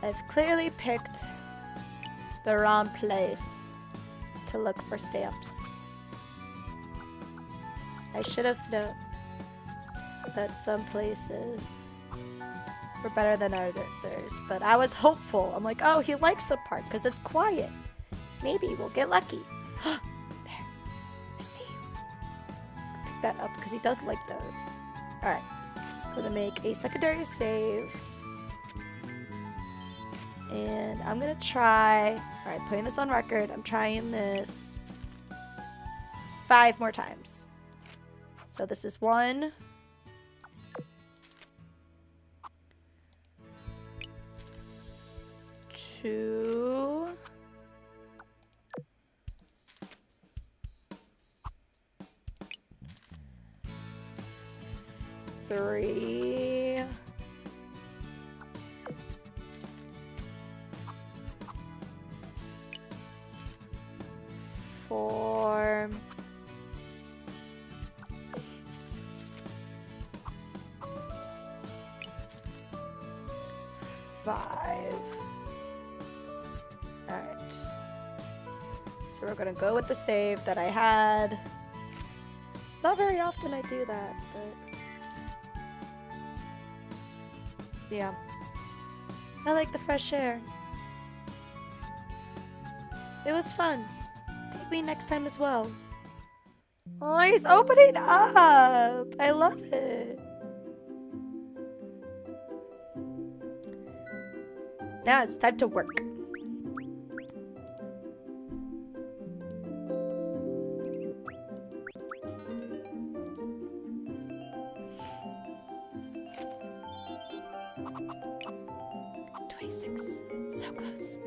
I've clearly picked the wrong place to look for stamps. I should have known that some places were better than others, but I was hopeful. I'm like, oh, he likes the park because it's quiet. Maybe we'll get lucky. There, I see you. Pick that up because he does like those. Alright, gonna make a secondary save. And I'm gonna try, alright, putting this on record, I'm trying this 5 more times. So this is 1. 2. 3. 4. 5. Alright. So we're gonna go with the save that I had. It's not very often I do that, but yeah. I like the fresh air. It was fun. Take me next time as well. Oh, he's opening up! I love it. Now it's time to work. So close.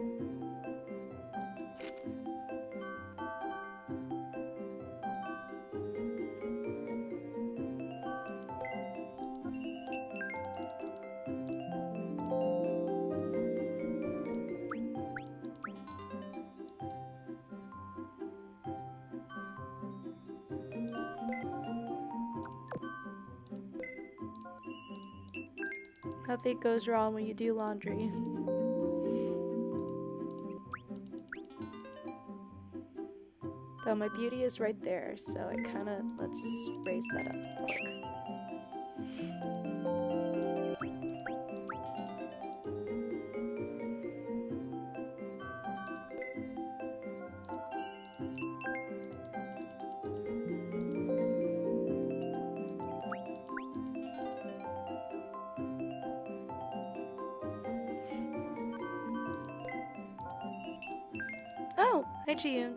Nothing goes wrong when you do laundry. Though my beauty is right there, so I kinda, let's raise that up quick. Oh, hi Ji-yoon.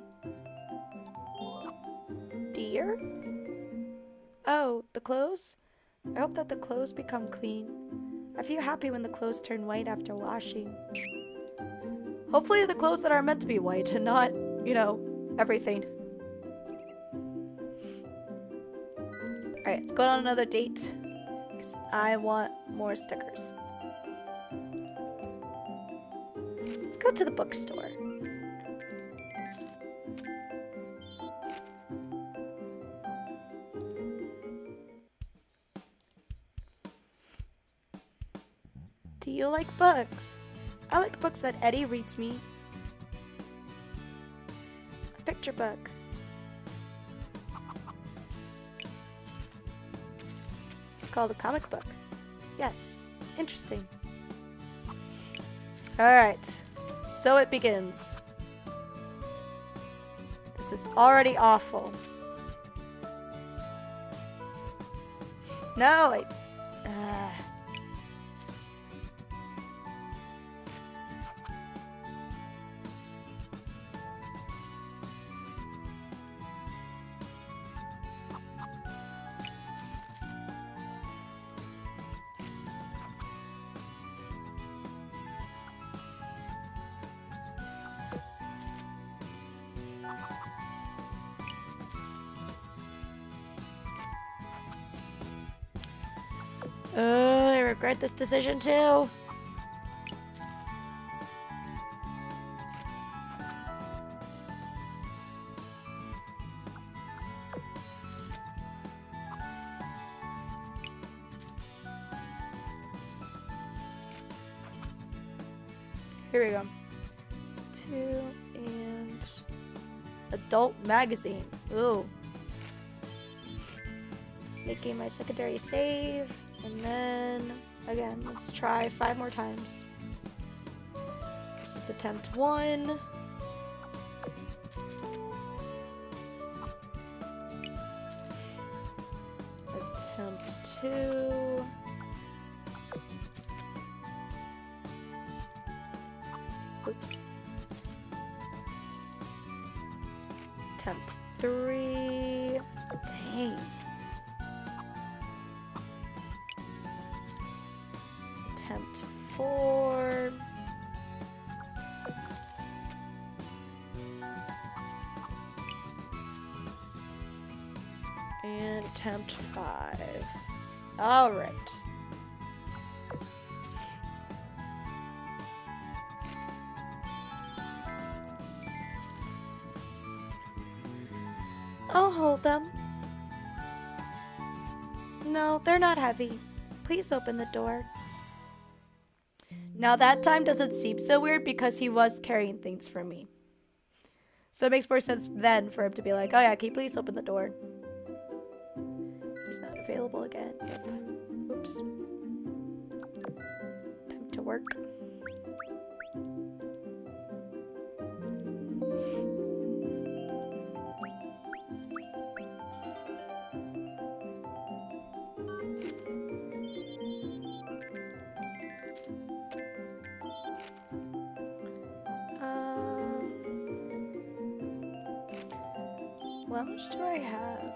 Dear? Oh, the clothes? I hope that the clothes become clean. I feel happy when the clothes turn white after washing. Hopefully the clothes that are meant to be white and not, you know, everything. Alright, let's go on another date. Because I want more stickers. Let's go to the bookstore. Do you like books? I like books that Eddie reads me. A picture book. It's called a comic book. Yes, interesting. Alright, so it begins. This is already awful. No, like... I regret this decision too. Here we go. 2 and adult magazine. Ooh. Making my secondary save. And then, again, let's try 5 more times. This is attempt 1. Attempt 2. Oops. Attempt 3. Dang. Attempt 4. And attempt 5. All right. I'll hold them. No, they're not heavy. Please open the door. Now that time doesn't seem so weird because he was carrying things for me. So it makes more sense then for him to be like, oh yeah, can you please open the door? He's not available again. Yep. Oops. Time to work. How much do I have?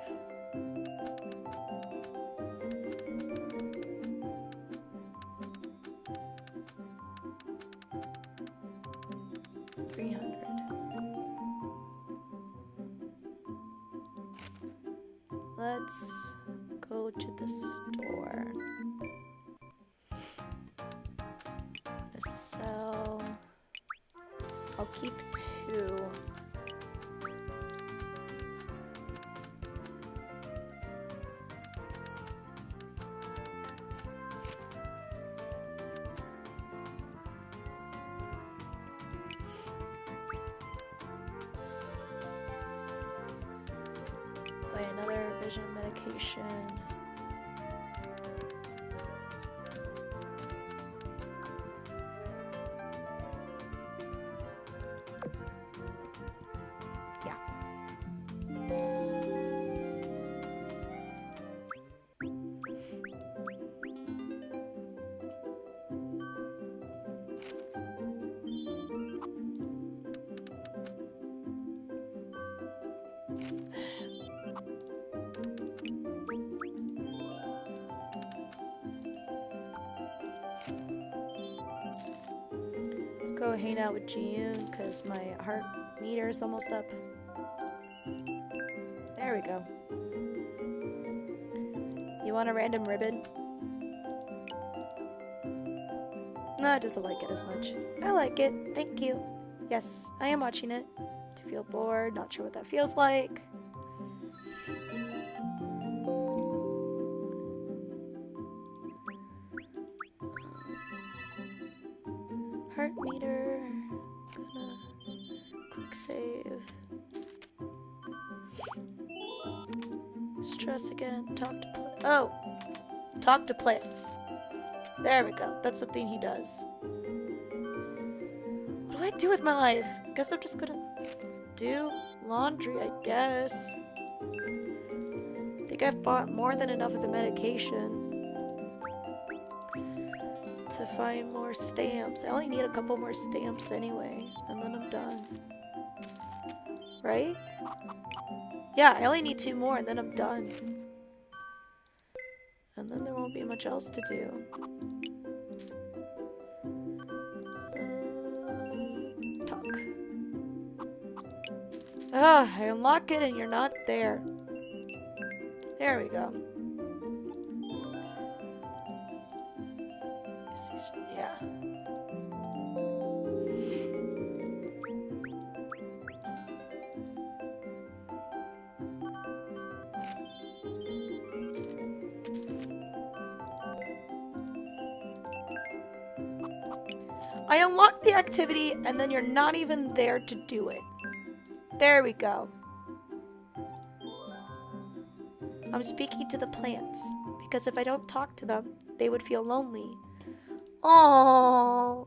$300. Let's go to the store. Sell. I'll keep 2. Buy another vision medication. Yeah. Go hang out with Jiyun because my heart meter is almost up. There we go. You want a random ribbon? No, it doesn't like it as much. I like it. Thank you. Yes, I am watching it. To feel bored, not sure what that feels like. Heart meter. Gonna quick save. Stress again. Talk to talk to plants. There we go. That's something he does. What do I do with my life? Guess I'm just gonna do laundry, I guess. Think I've bought more than enough of the medication to find more stamps. I only need a couple more stamps anyway, and then I'm done. Right? Yeah, I only need 2 more and then I'm done. And then there won't be much else to do. Talk. I unlock it and you're not there. There we go. Yeah. I unlocked the activity and then you're not even there to do it. There we go. I'm speaking to the plants because if I don't talk to them, they would feel lonely. Aww.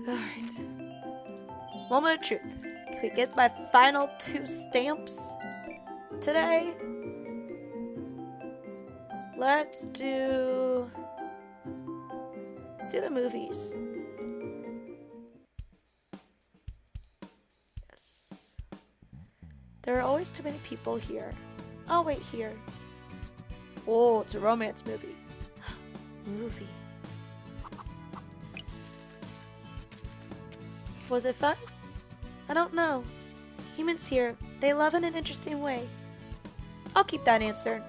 Alright. Moment of truth. Can we get my final 2 stamps today? Let's do the movies. Yes. There are always too many people here. I'll wait here. Oh, it's a romance movie. Movie. Was it fun? I don't know. Humans here, they love in an interesting way. I'll keep that answer.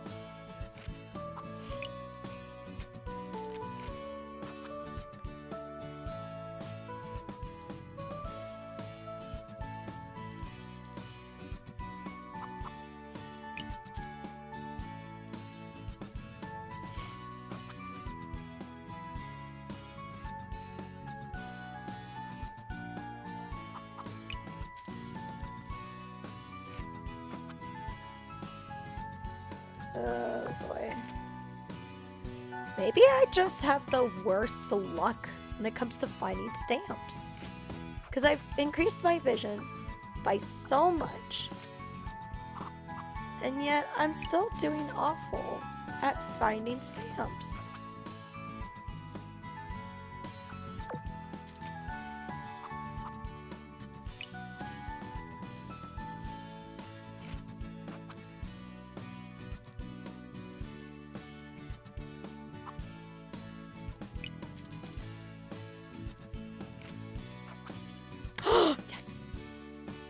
Oh boy. Maybe I just have the worst luck when it comes to finding stamps. Because I've increased my vision by so much. And yet I'm still doing awful at finding stamps.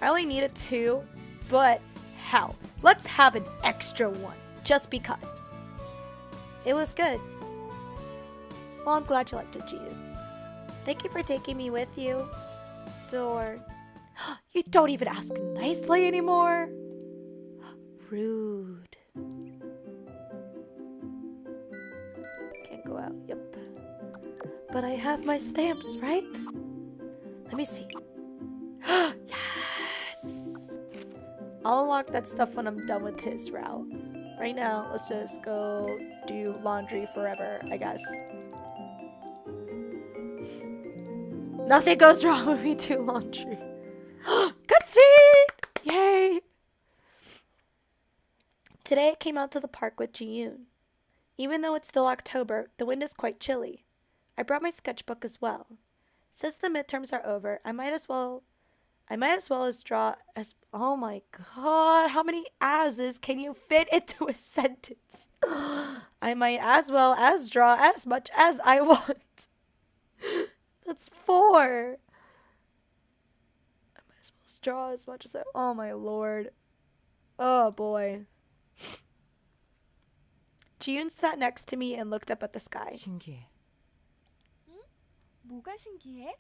I only needed 2, but hell, let's have an extra one, just because. It was good. Well, I'm glad you liked it, Jiu. Thank you for taking me with you. Door. You don't even ask nicely anymore. Rude. Can't go out, yep. But I have my stamps, right? Let me see. Yes! I'll unlock that stuff when I'm done with his route. Right now, let's just go do laundry forever, I guess. Nothing goes wrong when we do laundry. Cutscene! Yay! Today I came out to the park with Ji-yoon. Even though it's still October, the wind is quite chilly. I brought my sketchbook as well. Since the midterms are over, I might as well as draw as... Oh my god, how many as's can you fit into a sentence? I might as well as draw as much as I want. That's 4. I might as well draw as much as I... Oh my lord. Oh boy. Ji-yoon sat next to me and looked up at the sky. 신기해. 응? 뭐가 신기해?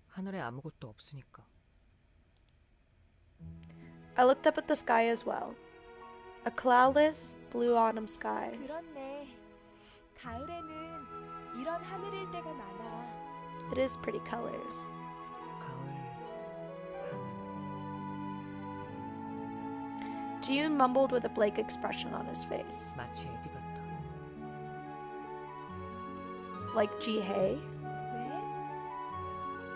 하늘에 아무것도 없으니까. I looked up at the sky as well. A cloudless, blue autumn sky. 그렇네. 가을에는 이런 하늘일 때가 많아. It is pretty colors. 가을 하늘. Ji-yoon mumbled with a blank expression on his face. 마치 에디 같다. Like Ji-hae?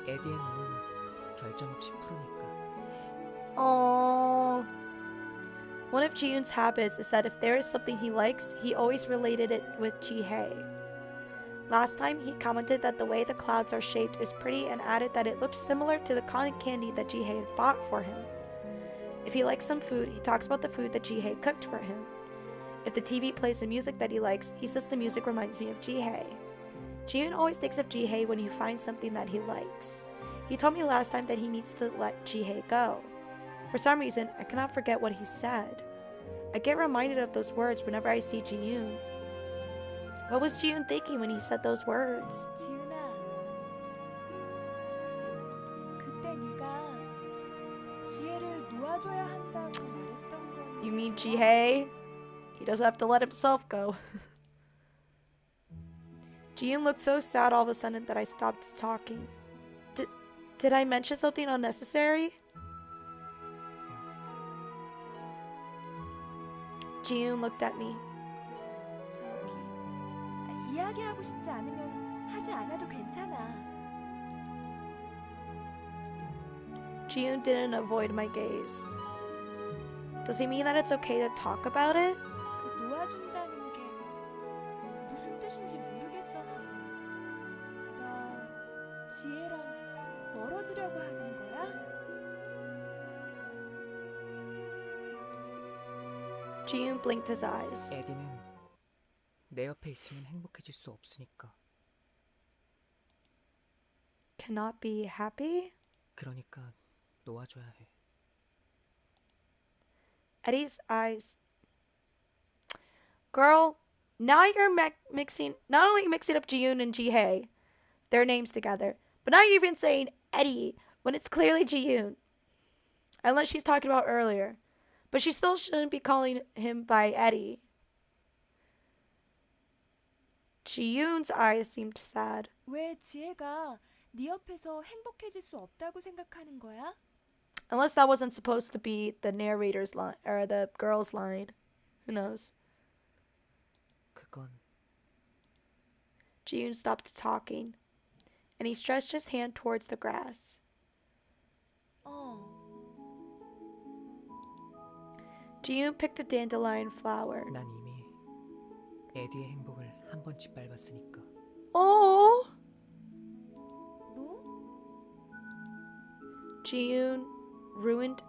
왜? 에디의 눈은 결정 없이 푸르니까. Aww. One of Ji-yoon's habits is that if there is something he likes, he always related it with Ji-hae. Last time, he commented that the way the clouds are shaped is pretty and added that it looked similar to the cotton candy that Ji-hae had bought for him. If he likes some food, he talks about the food that Ji-hae cooked for him. If the TV plays the music that he likes, he says the music reminds me of Ji-hae. Ji-yoon always thinks of Ji-hae when he finds something that he likes. He told me last time that he needs to let Ji-hae go. For some reason, I cannot forget what he said. I get reminded of those words whenever I see Ji-yoon. What was Ji-yoon thinking when he said those words? 지은아. 그때 네가 지혜를 놓아줘야 한다고 말했던 거는 You mean Jihei? He doesn't have to let himself go. Ji-yoon looked so sad all of a sudden that I stopped talking. Did I mention something unnecessary? Ji-yoon looked at me. 저기, 이야기하고 싶지 않으면 하지 않아도 괜찮아. Ji-yoon didn't avoid my gaze. Does he mean that it's okay to talk about it? 그 놓아준다는 게 무슨 뜻인지 모르겠어서. 너 지혜랑 멀어지려고 하는 거야? Ji-yoon blinked his eyes. 에디는 내 옆에 있으면 행복해질 수 없으니까. Cannot be happy? 그러니까 놓아줘야 해. Eddie's eyes. Girl, now you're mixing, not only mixing up Ji-yoon and Jihei, their names together, but now you're even saying Eddie when it's clearly Ji-yoon. Unless she's talking about earlier. But she still shouldn't be calling him by Eddie. Ji-yoon's eyes seemed sad. 왜 지혜가 네 옆에서 행복해질 수 없다고 생각하는 거야? Unless that wasn't supposed to be the narrator's line, or the girl's line. Who knows? 그건 Ji-yoon stopped talking, and he stretched his hand towards the grass. Ji-yoon picked a dandelion flower. 난 이미 에디의 행복을 한 번 짓밟았으니까. Oh! 뭐? Ji-yoon ruined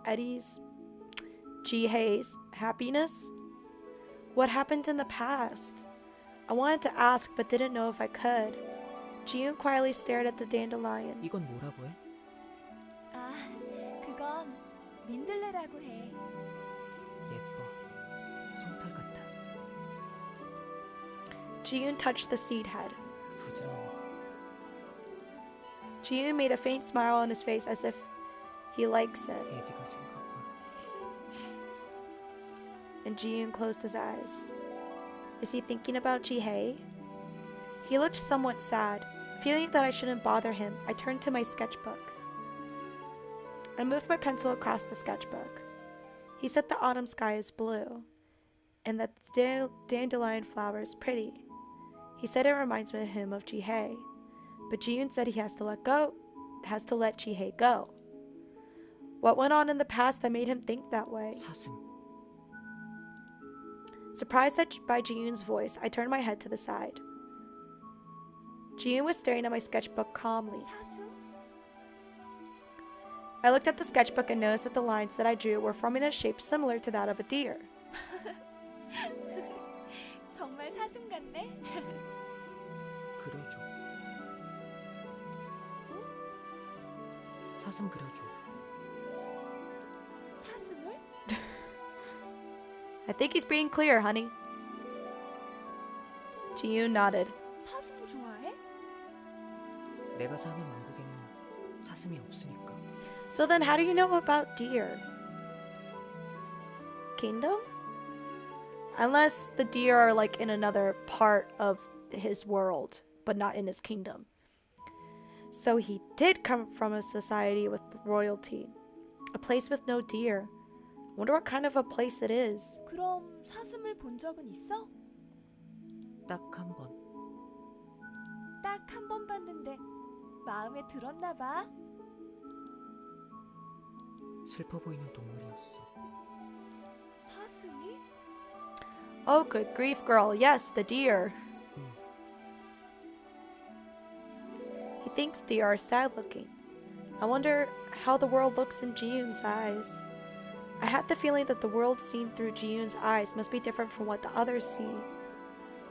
Jihei's happiness? What happened in the past? I wanted to ask but didn't know if I could. Ji-yoon quietly stared at the dandelion. 이건 뭐라고 해? 아, 그건 민들레라고 해. 예뻐. 솜털 같아. Ji-yoon touched the seed head. 부드러워. Ji-yoon made a faint smile on his face as if he likes it. 에디가 생각나. And Ji-yoon closed his eyes. Is he thinking about Jihei? He looked somewhat sad. Feeling that I shouldn't bother him, I turned to my sketchbook. I moved my pencil across the sketchbook. He said the autumn sky is blue, and that the dandelion flower is pretty. He said it reminds him of Jihei, but Ji-yoon said he has to let Jihei go. What went on in the past that made him think that way? 사슴. Surprised by Ji-yoon's voice, I turned my head to the side. Ji-yoon was staring at my sketchbook calmly. 사슴? I looked at the sketchbook and noticed that the lines that I drew were forming a shape similar to that of a deer. 정말 사슴 같네? 그려줘. 사슴 그려줘. 사슴을? I think he's being clear, honey. Ji-yoon nodded. 사슴 좋아해? 내가 사는 왕국에는 사슴이 없으니까. So then how do you know about deer? Kingdom? Unless the deer are like in another part of his world, but not in his kingdom. So he did come from a society with royalty. A place with no deer. Wonder what kind of a place it is. 그럼 사슴을 본 적은 있어? 딱 한 번. 딱 한 번 봤는데 마음에 들었나 봐. 슬퍼 보이는 동물이었어. 사슴이? Oh, good grief, girl. Yes, the deer. 응. He thinks deer are sad looking. I wonder how the world looks in Ji-yoon's eyes. I had the feeling that the world seen through Ji-yoon's eyes must be different from what the others see.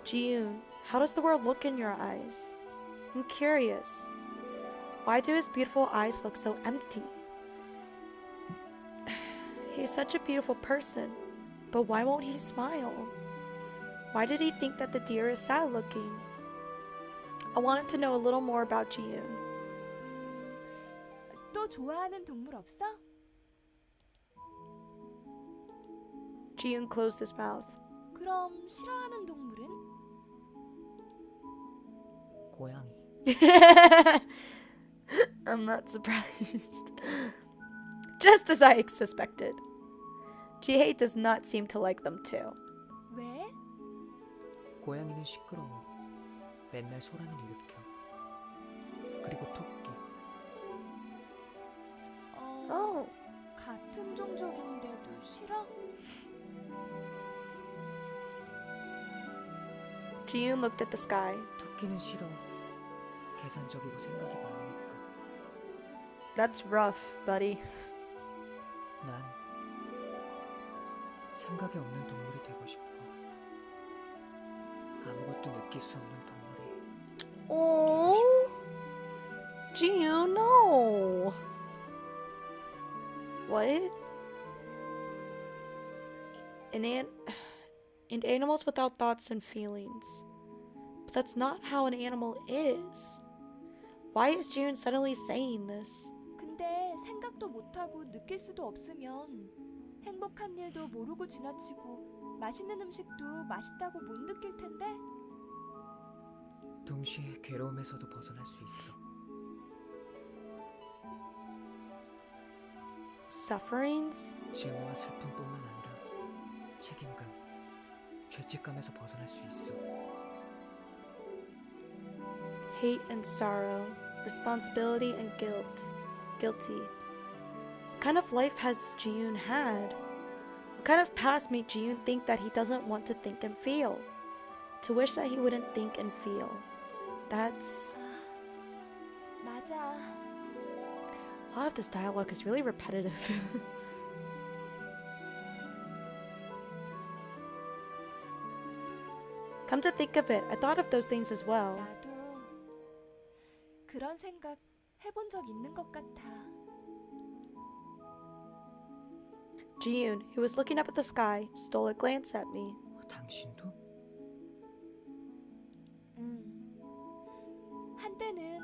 Ji-yoon, how does the world look in your eyes? I'm curious. Why do his beautiful eyes look so empty? He's such a beautiful person, but why won't he smile? Why did he think that the deer is sad looking? I wanted to know a little more about Ji-yoon. 또 좋아하는 동물 없어? Ji-yoon closed his mouth. 그럼 싫어하는 동물은? 고양이. I'm not surprised. Just as I suspected. Ji-hae does not seem to like them too. 왜? 고양이는 시끄러워. 맨날 소란을 일으켜. 그리고 토끼. Oh. 같은 종족인데도 싫어? Ji-yoon looked at the sky. 토끼는 싫어. 계산적이고 생각이 많으니까. That's rough, buddy. 난 생각이 없는 동물이 되고 싶어. 아무것도 느낄 수 없는 동물이. Oh, Ji-yoon, no. What? And animals without thoughts and feelings. But that's not how an animal is. Why is Ji-yoon suddenly saying this? 근데 생각도 못하고 느낄 수도 없으면 행복한 일도 모르고 지나치고 맛있는 음식도 맛있다고 못 느낄 텐데? 동시에 괴로움에서도 벗어날 수 있어. Sufferings? 증오와 슬픔뿐만 아니라 책임감, 죄책감에서 벗어날 수 있어. Hate and sorrow, responsibility and guilty. What kind of life has Ji-yoon had? What kind of past made Ji-yoon think that he doesn't want to think and feel? To wish that he wouldn't think and feel. That's... 맞아. A lot of this dialogue is really repetitive. Come to think of it, I thought of those things as well. 나도 그런 생각 해본 적 있는 것 같아. Ji-yoon, who was looking up at the sky, stole a glance at me. 당신도? 응. 한때는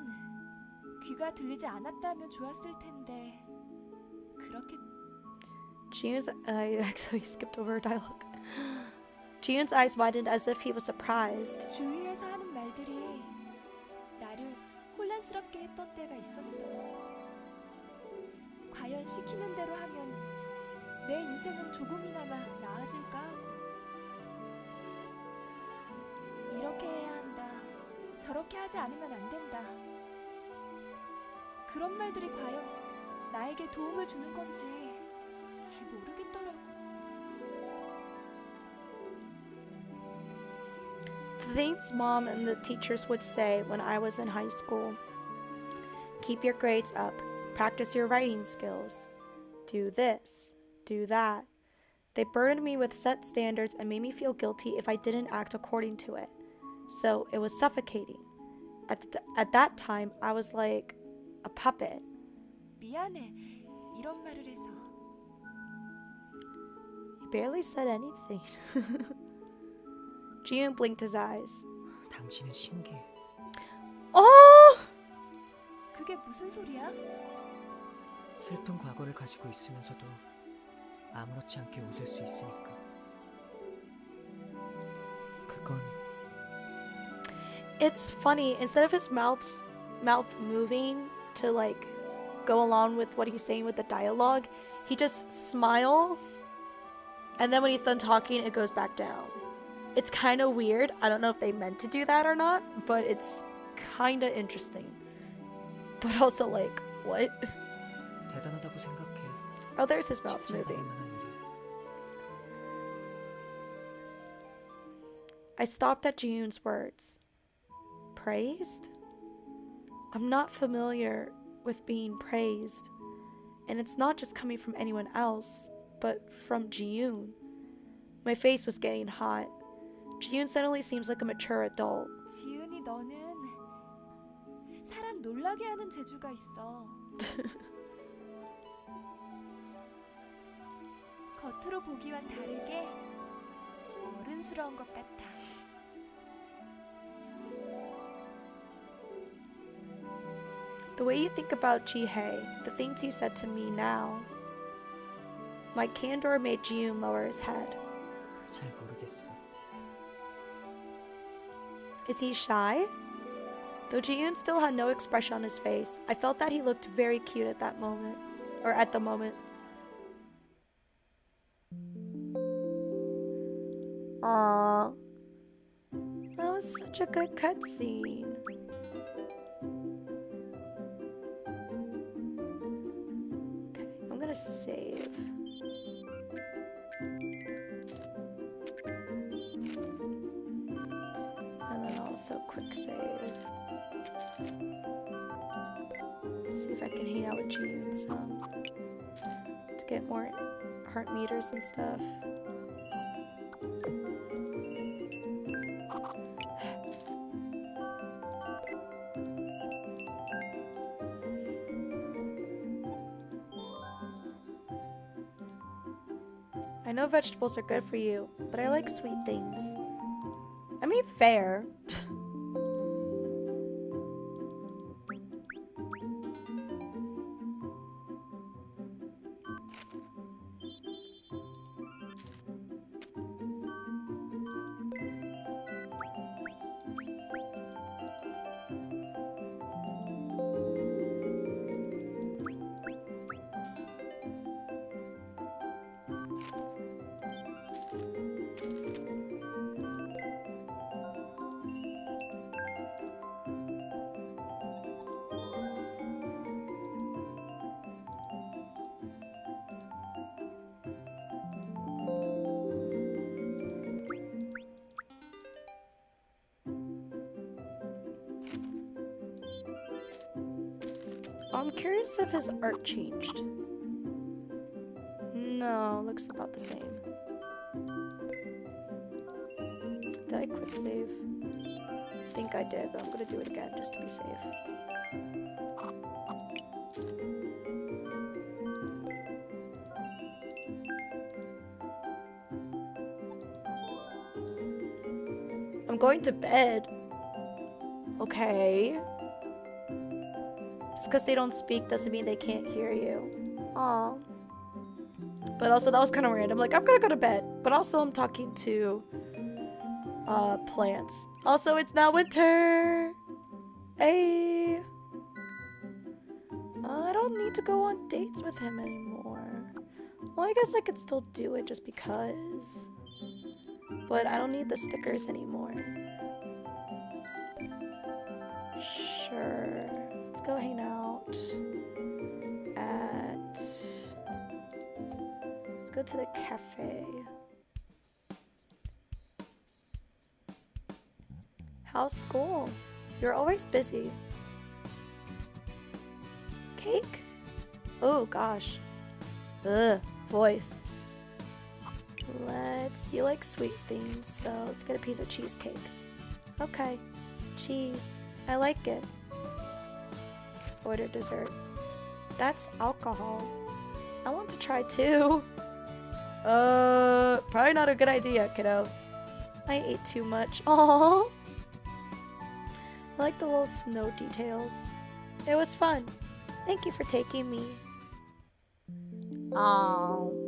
귀가 들리지 않았다면 좋았을 텐데 그렇게 Ji-yoon's... I actually skipped over a dialogue. Ji-yoon's eyes widened as if he was surprised. 주위에서 하는 말들이 나를 혼란스럽게 했던 때가 있었어. 과연 시키는 대로 하면 내 인생은 조금이나마 나아질까 하고 이렇게 해야 한다. 저렇게 하지 않으면 안 된다. 그런 말들이 과연 나에게 도움을 주는 건지 잘 모르겠더라고. The things mom and the teachers would say when I was in high school. Keep your grades up. Practice your writing skills. Do this. Do that. They burdened me with set standards and made me feel guilty if I didn't act according to it. So it was suffocating. At that time, I was like a puppet. 미안해. 이런 말을 해서. He barely said anything. Ji-yoon blinked his eyes. 당신은 신기해. Oh! 그게 무슨 소리야? 슬픈 과거를 가지고 있으면서도 아무렇지 않게 웃을 수 있으니까. 그건 It's funny. Instead of his mouth moving to like go along with what he's saying with the dialogue, he just smiles. And then when he's done talking, it goes back down. It's kind of weird. I don't know if they meant to do that or not, but it's kind of interesting. But also like, what? 대단하다고 생각해. Oh, there's his mouth 칭찬받을 moving. 만한 일이야. I stopped at Ji-yoon's words. Praised? I'm not familiar with being praised. And it's not just coming from anyone else, but from Ji-yoon. My face was getting hot. Ji-yoon suddenly seems like a mature adult. 지은이 너는 사람 놀라게 하는 재주가 있어. 겉으로 보기와는 다르게 어른스러운 것 같아. The way you think about Ji-hae, the things you said to me now. My candor made Ji-yoon lower his head. 잘 모르겠어. Is he shy? Though Ji-yoon still had no expression on his face, I felt that he looked very cute at that moment. Or at the moment. Aww. That was such a good cutscene. Okay, I'm gonna save. And then also quick save. See if I can hang out with June some to get more heart meters and stuff. I know vegetables are good for you, but I like sweet things. I mean, fair. I'm curious if his art changed. No, looks about the same. Did I quick save? I think I did, but I'm gonna do it again just to be safe. I'm going to bed. Okay. Just because they don't speak doesn't mean they can't hear you. Aw. But also, that was kind of random. Like, I'm gonna go to bed. But also, I'm talking to plants. Also, it's now winter. Hey. I don't need to go on dates with him anymore. Well, I guess I could still do it just because. But I don't need the stickers anymore. Sure. Let's go hang out at... Let's go to the cafe. How's school? You're always busy. Cake? Oh gosh. Ugh, voice. You like sweet things, so let's get a piece of cheesecake. Okay. Cheese. I like it. Order dessert. That's alcohol. I want to try too. Probably not a good idea, kiddo. I ate too much. Aww. I like the little snow details. It was fun. Thank you for taking me. Aww.